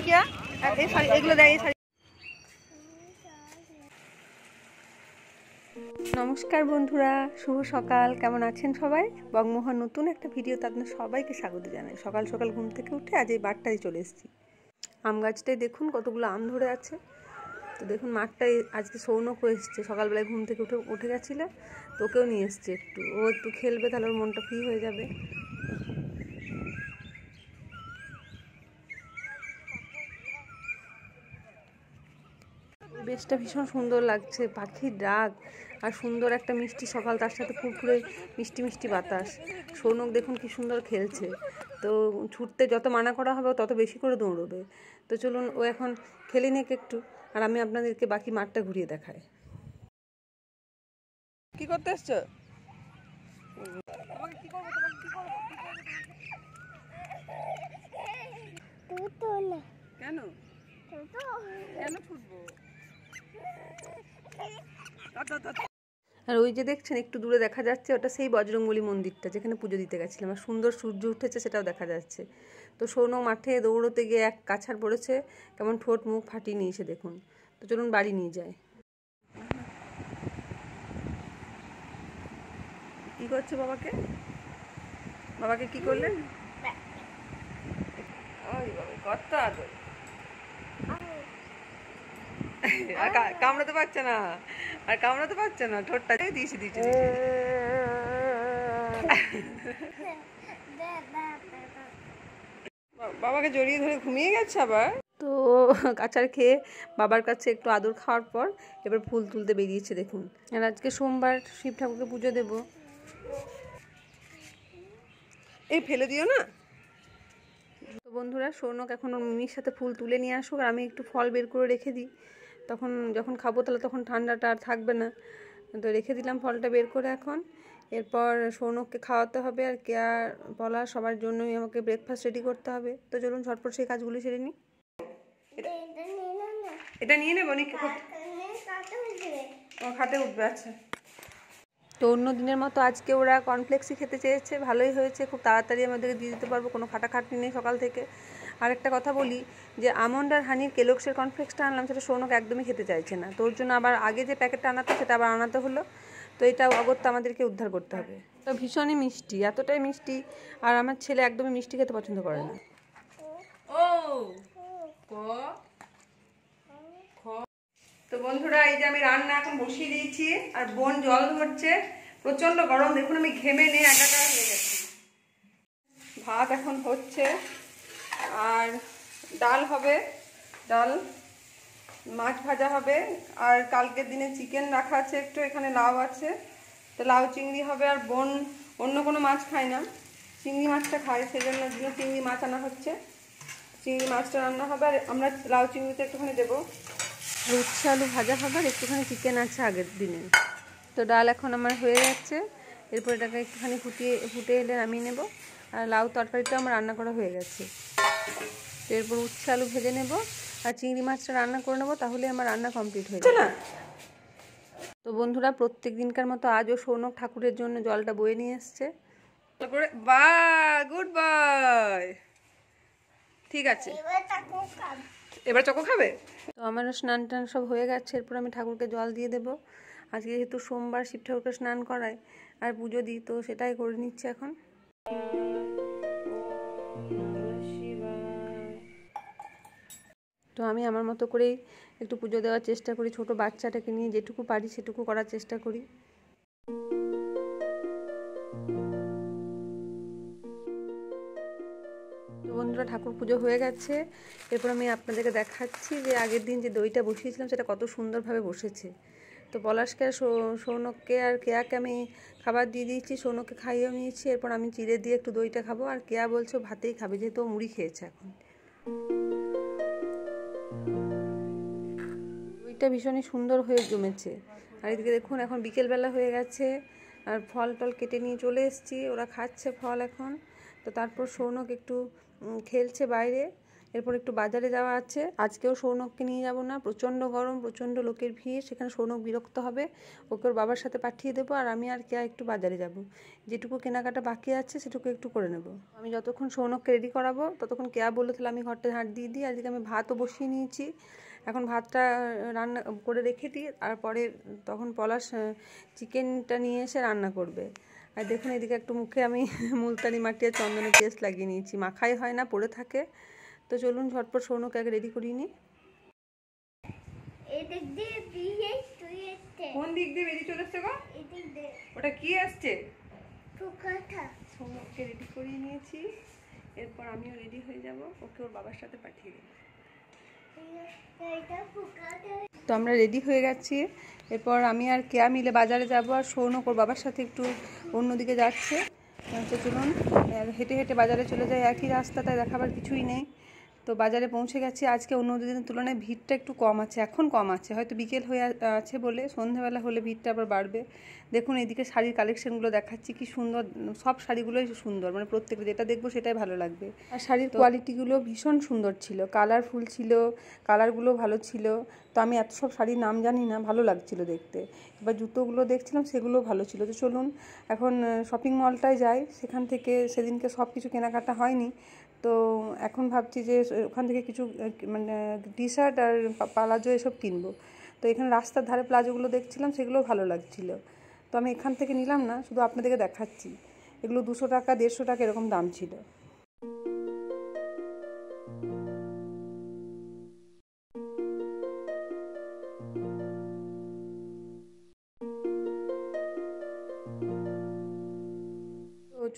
क्या এগুলো দেয় এই শাড়ি। নমস্কার বন্ধুরা, শুভ সকাল। কেমন আছেন সবাই? বঙ্গমোহন নতুন একটা ভিডিওতে আপনাদের সবাইকে স্বাগত জানাই। সকাল সকাল ঘুম থেকে উঠে আজ এই বাড়টায় চলে এসেছি। আম গাছটায় দেখুন কতগুলো আম ধরে আছে। তো দেখুন মাঠটায় আজকে সৌনকও এসছে, সকালবেলায় ঘুম থেকে উঠে গেছিলো, তো ওকেও নিয়ে এসছে। ও একটু খেলবে, তাহলে ওর মনটা ফ্রি হয়ে যাবে। বেশটা ভীষণ সুন্দর লাগছে, পাখির ডাক আর সুন্দর একটা মিষ্টি সকাল, তার সাথে ফুরফুরে মিষ্টি মিষ্টি বাতাস। সৌনক দেখুন কি সুন্দর খেলছে। তো ছুটতে যত মানা করা হবে তত বেশি করে দৌড়বে। তো চলুন ও এখন খেলে নিক একটু, আর আমি আপনাদেরকে বাকি মাঠটা ঘুরিয়ে দেখাই। কি করতে এসছো? কেন কেন ছুটবো? আর ওই যে দেখছেন একটু দূরে দেখা যাচ্ছে, ওটা সেই বজরংবলী মন্দিরটা যেখানে পুজো দিতে গেছিলাম। আর সুন্দর সূর্য উঠেছে, সেটাও দেখা যাচ্ছে। তো সৌনক মাঠে দৌড়তে গিয়ে এক কাছাড় পড়েছে, কেমন ঠোঁট মুখ ফাটিয়ে নিয়েছে দেখুন। তো চলুন বাড়ি নিয়ে যায়। কি করছে বাবাকে? বাবাকে কি করলেন? কত আদর। আর কামড়াতে পারছে না, আর কামড়াতে পারছে না, ঠোঁটটা দিয়েছে দিয়েছে। বাবাকে জড়িয়ে ধরে ঘুমিয়ে গেছে আবার। তো আচার খেয়ে বাবার কাছে একটু আদর খাওয়ার পর এবার ফুল তুলতে বেরিয়েছে দেখুন। আর আজকে সোমবার, শিব ঠাকুরকে পুজো দেব। এই ফেলে দিও না। তো বন্ধুরা, সৌনক এখন ওর মিমির সাথে ফুল তুলে নিয়ে আসুক, আর আমি একটু ফল বের করে রেখে দিই। তখন যখন খাবো তাহলে তখন ঠান্ডাটা আর থাকবে না। তো রেখে দিলাম ফলটা বের করে এখন। এরপর সৌনককে খাওয়াতে হবে, আর কেয়া পলা সবার জন্যই আমাকে ব্রেকফাস্ট রেডি করতে হবে। তো চলুন ঝটপট সেই কাজগুলো সেরে নিই। এটা নিয়ে নেবো নি, ও খাটে উঠবে। আচ্ছা, তো অন্য দিনের মতো আজকে ওরা কর্নফ্লেক্সই খেতে চেয়েছে, ভালোই হয়েছে। খুব তাড়াতাড়ি আমাদেরকে দিয়ে দিতে পারবো, কোনো খাটাখাটনি নেই সকাল থেকে। আর একটা কথা বলি, যে আমন্ড আর হানির কেলক্সের কর্নফ্লেক্সটা আনলাম, সেটা সৌনক একদমই খেতে চাইছে না। তোর জন্য আবার আগে যে প্যাকেটটা আনাতো সেটা আবার আনাতে হলো। তো এটা অগত্যা আমাদেরকে উদ্ধার করতে হবে। তো ভীষণই মিষ্টি, এতটাই মিষ্টি। আর আমার ছেলে একদমই মিষ্টি খেতে পছন্দ করে না। তো বন্ধুরা, এই যে আমি রান্না এখন বসিয়ে দিয়েছি, আর বোন জল ধরছে। প্রচন্ড গরম, দেখুন আমি ঘেমে নিয়ে একাকার হয়ে গেছি। ভাত এখন হচ্ছে, আর ডাল হবে, ডাল, মাছ ভাজা হবে, আর কালকের দিনে চিকেন রাখা আছে একটু, এখানে লাউ আছে, তো লাউ চিংড়ি হবে। আর বোন অন্য কোনো মাছ খায় না, চিংড়ি মাছটা খায়, সেই জন্য চিংড়ি মাছ আনা হচ্ছে। চিংড়ি মাছটা রান্না হবে, আর আমরা লাউ চিংড়িতে একটুখানি দেবো। উচ্ছে আলু ভাজা হবে, আর একটুখানি চিকেন আছে আগের দিনে। তো ডাল এখন আমার হয়ে যাচ্ছে, এরপর এটাকে একটুখানি ফুটে এলে নামিয়ে নেব। আর লাউ তরকারিটা আমার রান্না করা হয়ে গেছে। তো এরপর উচ্ছে আলু ভেজে নেব, আর চিংড়ি মাছটা রান্না করে নেবো, তাহলে আমার রান্না কমপ্লিট হয়ে যাবে। তো বন্ধুরা, প্রত্যেক দিনকার মতো আজও সৌনক ঠাকুরের জন্য জলটা বয়ে নিয়ে এসছে। বাহ, গুড বয়। ঠিক আছে, এবার চকো খাবে। তো আমারও স্নান টান সব হয়ে গেছে, এরপর আমি ঠাকুরকে জল দিয়ে দেবো। আজকে যেহেতু সোমবার, শিব ঠাকুরকে স্নান করায় আর পুজো দিই, তো সেটাই করে নিচ্ছে এখন। তো আমি আমার মতো করেই একটু পুজো দেওয়ার চেষ্টা করি, ছোট বাচ্চাটাকে নিয়ে যেটুকু পারি সেটুকু করার চেষ্টা করি। তো বন্ধুরা, ঠাকুর পুজো হয়ে গেছে, এরপর আমি আপনাদেরকে দেখাচ্ছি যে আগের দিন যে দইটা বসিয়েছিলাম সেটা কত সুন্দরভাবে বসেছে। তো পলাশকে আর সৌনককে আর কেয়াকে আমি খাবার দিয়ে দিয়েছি, সৌনককে খাইয়েও নিয়েছি। এরপর আমি চিড়ে দিয়ে একটু দইটা খাবো, আর কেয়া বলছে ভাতেই খাবে, যেহেতু মুড়ি খেয়েছে এখন। দইটা ভীষণই সুন্দর হয়ে জমেছে। আর এদিকে দেখুন এখন বিকেলবেলা হয়ে গেছে, আর ফল টল কেটে নিয়ে চলে এসেছি, ওরা খাচ্ছে ফল এখন। তো তারপর সৌনক একটু খেলছে বাইরে, এরপর একটু বাজারে যাওয়া আছে। আজকেও সৌনককে নিয়ে যাব না, প্রচণ্ড গরম, প্রচণ্ড লোকের ভিড়, সেখানে সৌনক বিরক্ত হবে। ওকে ওর বাবার সাথে পাঠিয়ে দেবো, আর আমি আর কেয়া একটু বাজারে যাব। যেটুকু কেনাকাটা বাকি আছে সেটুকু একটু করে নেব। আমি যতক্ষণ সৌনককে রেডি করাবো ততক্ষণ কেয়া বললো তাহলে আমি ঘরটা ঝাঁট দিয়ে দিই। আজকে আমি ভাতও বসিয়ে নিয়েছি, এখন ভাতটা রান্না করে রেখে দিই, তারপরে তখন পলাশ চিকেনটা নিয়ে এসে রান্না করবে। আর দেখুন এদিকে একটু মুখে আমি মুলতানি মাটি আর চন্দনের পেস্ট লাগিয়ে নিয়েছি, মাখাই হয় না, পড়ে থাকে। তো চলুন ঝটপট সৌনকে আগে রেডি করিয়ে নিই। কোন দিক দিয়ে বেরিয়ে চলে এসছে গো? ওটা কি আসছে? সৌনককে রেডি করিয়ে নিয়েছি, এরপর আমিও রেডি হয়ে যাব, ওকে ওর বাবার সাথে পাঠিয়ে দেবো। তো আমরা রেডি হয়ে গেছি, এরপর আমি আর কেয়া মিলে বাজারে যাব, আর সৌনক ওর বাবার সাথে একটু অন্যদিকে যাচ্ছে। তো চলুন হেঁটে হেঁটে বাজারে চলে যাই, একই রাস্তা, তাই দেখাবার কিছুই নেই। তো বাজারে পৌঁছে গেছি। আজকে অন্য দিনের তুলনায় ভিড়টা একটু কম আছে, এখন কম আছে, হয়তো বিকেল হয়ে আছে বলে, সন্ধ্যাবেলা হলে ভিড়টা আবার বাড়বে। দেখুন এইদিকে শাড়ির কালেকশনগুলো দেখাচ্ছি, কি সুন্দর, সব শাড়িগুলোই সুন্দর, মানে প্রত্যেকটা যেটা দেখবো সেটাই ভালো লাগবে। আর শাড়ির কোয়ালিটিগুলো ভীষণ সুন্দর ছিল, কালারফুল ছিল, কালারগুলো ভালো ছিল। তো আমি এত সব শাড়ির নাম জানি না, ভালো লাগছিল দেখতে। এবার জুতোগুলো দেখছিলাম, সেগুলো ভালো ছিল। তো চলুন এখন শপিং মলটায় যাই, সেখান থেকে সেদিনকে সব কিছু কেনাকাটা হয়নি, তো এখন ভাবছি যে ওখান থেকে কিছু মানে টি শার্ট আর প্লাজো এসব কিনবো। তো এখানে রাস্তার ধারে প্লাজোগুলো দেখছিলাম, সেগুলো ভালো লাগছিল, তো আমি এখান থেকে নিলাম না, শুধু আপনাদেরকে দেখাচ্ছি। এগুলো 200 টাকা 150 টাকা এরকম দাম ছিল।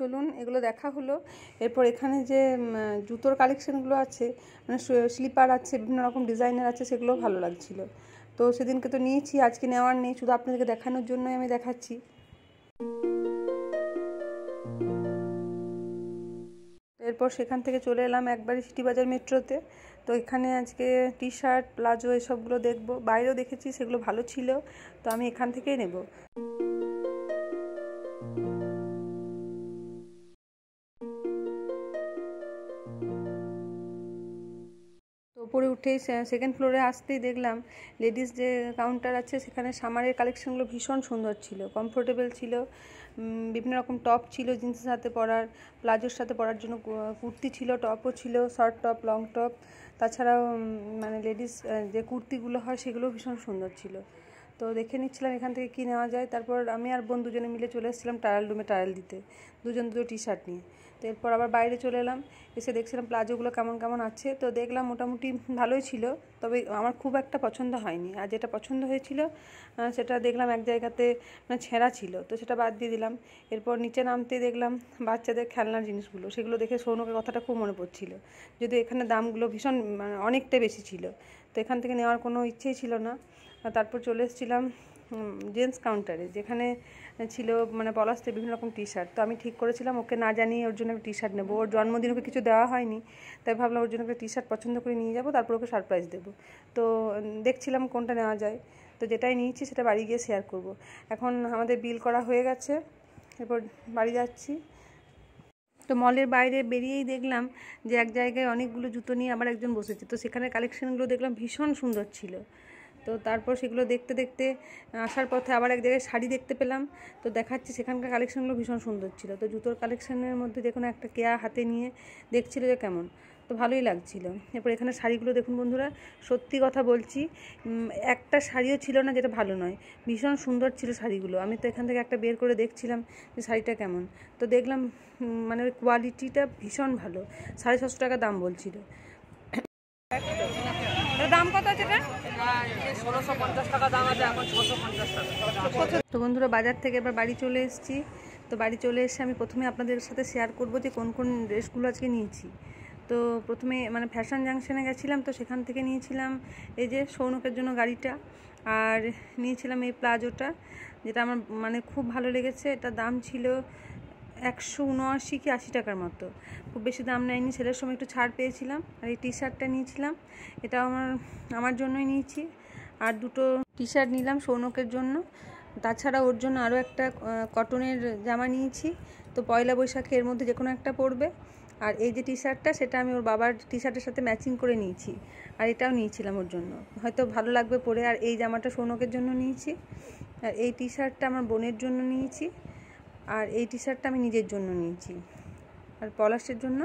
চলুন এগুলো দেখা হলো, এরপর এখানে যে জুতোর কালেকশানগুলো আছে, মানে স্লিপার আছে, বিভিন্ন রকম ডিজাইনের আছে, সেগুলোও ভালো লাগছিল। তো সেদিনকে তো নিয়েছি, আজকে নেওয়ার নেই, শুধু আপনাদেরকে দেখানোর জন্যই আমি দেখাচ্ছি। এরপর সেখান থেকে চলে এলাম একবারই সিটি বাজার মেট্রোতে। তো এখানে আজকে টি শার্ট প্লাজো এসবগুলো দেখবো, বাইরেও দেখেছি সেগুলো ভালো ছিল, তো আমি এখান থেকেই নেব। উপরে উঠেই সেকেন্ড ফ্লোরে আসতেই দেখলাম লেডিস যে কাউন্টার আছে, সেখানে সামারের কালেকশনগুলো ভীষণ সুন্দর ছিল, কমফোর্টেবল ছিল, বিভিন্ন রকম টপ ছিল জিন্সের সাথে পরার, প্লাজোর সাথে পরার জন্য কুর্তি ছিল, টপও ছিল, শর্ট টপ, লং টপ, তাছাড়াও মানে লেডিস যে কুর্তিগুলো হয় সেগুলো ভীষণ সুন্দর ছিল। তো দেখে নিচ্ছিলাম এখান থেকে কী নেওয়া যায়। তারপর আমি আর বোন দুজনে মিলে চলে এসেছিলাম ট্রায়াল রুমে ট্রায়াল দিতে, দুটো টি শার্ট নিয়ে। তো এরপর আবার বাইরে চলে এলাম, এসে দেখছিলাম প্লাজোগুলো কেমন কেমন আছে। তো দেখলাম মোটামুটি ভালোই ছিল, তবে আমার খুব একটা পছন্দ হয়নি। আর যেটা পছন্দ হয়েছিল সেটা দেখলাম এক জায়গাতে মানে ছেঁড়া ছিল, তো সেটা বাদ দিয়ে দিলাম। এরপর নিচে নামতে দেখলাম বাচ্চাদের খেলনার জিনিসগুলো, সেগুলো দেখে সৌনকের কথাটা খুব মনে পড়ছিল, যদিও এখানে দামগুলো ভীষণ মানে অনেকটাই বেশি ছিল, তো এখান থেকে নেওয়ার কোনো ইচ্ছেই ছিল না। তারপর চলে এসেছিলাম জেন্টস কাউন্টারে, যেখানে ছিল মানে পলাশদের বিভিন্ন রকম টি শার্ট। তো আমি ঠিক করেছিলাম ওকে না জানিয়ে ওর জন্য একটা টি শার্ট নেবো, ওর জন্মদিন ওকে কিছু দেওয়া হয়নি, তাই ভাবলাম ওর জন্য একটা টি শার্ট পছন্দ করে নিয়ে যাবো, তারপর ওকে সারপ্রাইজ দেবো। তো দেখছিলাম কোনটা নেওয়া যায়, তো যেটাই নিয়েছি সেটা বাড়ি গিয়ে শেয়ার করব। এখন আমাদের বিল করা হয়ে গেছে, এরপর বাড়ি যাচ্ছি। তো মলের বাইরে বেরিয়েই দেখলাম যে এক জায়গায় অনেকগুলো জুতো নিয়ে আবার একজন বসেছে, তো সেখানে কালেকশানগুলো দেখলাম ভীষণ সুন্দর ছিল। তো তারপর সেগুলো দেখতে দেখতে আসার পথে আবার এক জায়গায় শাড়ি দেখতে পেলাম, তো দেখাচ্ছি সেখানকার কালেকশানগুলো ভীষণ সুন্দর ছিল। তো জুতোর কালেকশানের মধ্যে যে কোনো একটা কেয়া হাতে নিয়ে দেখছিল যে কেমন, তো ভালোই লাগছিল। এরপর এখানে শাড়িগুলো দেখুন বন্ধুরা, সত্যি কথা বলছি একটা শাড়িও ছিল না যেটা ভালো নয়, ভীষণ সুন্দর ছিল শাড়িগুলো। আমি তো এখান থেকে একটা বের করে দেখছিলাম যে শাড়িটা কেমন, তো দেখলাম মানে ওই কোয়ালিটিটা ভীষণ ভালো, 650 টাকা দাম বলছিল। দাম কত আছে এটা? 1650 টাকা দাম আছে, এখন 650 টাকা। তো বন্ধুরা বাজার থেকে এবার বাড়ি চলে এসেছি। তো বাড়ি চলে এসে আমি প্রথমে আপনাদের সাথে শেয়ার করব যে কোন কোন ড্রেসগুলো আজকে নিয়েছি। তো প্রথমে মানে ফ্যাশন জাংশনে গেছিলাম, তো সেখান থেকে নিয়েছিলাম এই যে সৌনকের জন্য গাড়িটা, আর নিয়েছিলাম এই প্লাজোটা, যেটা আমার মানে খুব ভালো লেগেছে। এটা দাম ছিল 179 কি 80 টাকার মতো, খুব বেশি দাম নেয়নি, ছেলের সময় একটু ছাড় পেয়েছিলাম। আর এই টি শার্টটা নিয়েছিলাম, এটা আমার জন্যই নিয়েছি। আর দুটো টি শার্ট নিলাম সৌনকের জন্য, তাছাড়া ওর জন্য আরও একটা কটনের জামা নিয়েছি। তো পয়লা বৈশাখে এর মধ্যে যে কোনো একটা পরবে। আর এই যে টি শার্টটা, সেটা আমি ওর বাবার টি শার্টের সাথে ম্যাচিং করে নিয়েছি, আর এটাও নিয়েছিলাম ওর জন্য, হয়তো ভালো লাগবে পরে। আর এই জামাটা সৌনকের জন্য নিয়েছি, আর এই টি শার্টটা আমার বোনের জন্য নিয়েছি, আর এই টি শার্টটা আমি নিজের জন্য নিয়েছি, আর পলাশের জন্য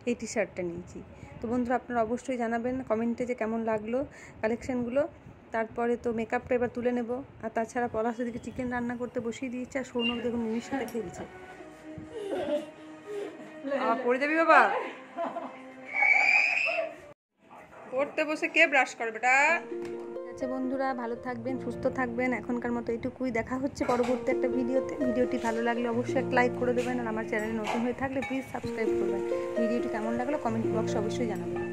এই টি শার্টটা নিয়েছি। তো বন্ধুরা আপনারা অবশ্যই জানাবেন কমেন্টে যে কেমন লাগলো কালেকশানগুলো। তারপরে তো মেকআপটা এবার তুলে নেব। আর তাছাড়া পলাশ দিকে চিকেন রান্না করতে বসিয়ে দিয়েছে, আর সৌনক দেখুন মিমির সাথে খেলছে। পড়ে যাবি বাবা, পড়তে বসে কে ব্রাশ করবে বেটা? আচ্ছা বন্ধুরা, ভালো থাকবেন, সুস্থ থাকবেন, এখনকার মতো এটুকুই। দেখা হচ্ছে পরবর্তী একটা ভিডিওতে। ভিডিওটি ভালো লাগলে অবশ্যই একটা লাইক করে দেবেন, আর আমার চ্যানেলে নতুন হয়ে থাকলে প্লিজ সাবস্ক্রাইব করবেন। ভিডিওটি কেমন লাগলো কমেন্ট বক্সে অবশ্যই জানাবেন।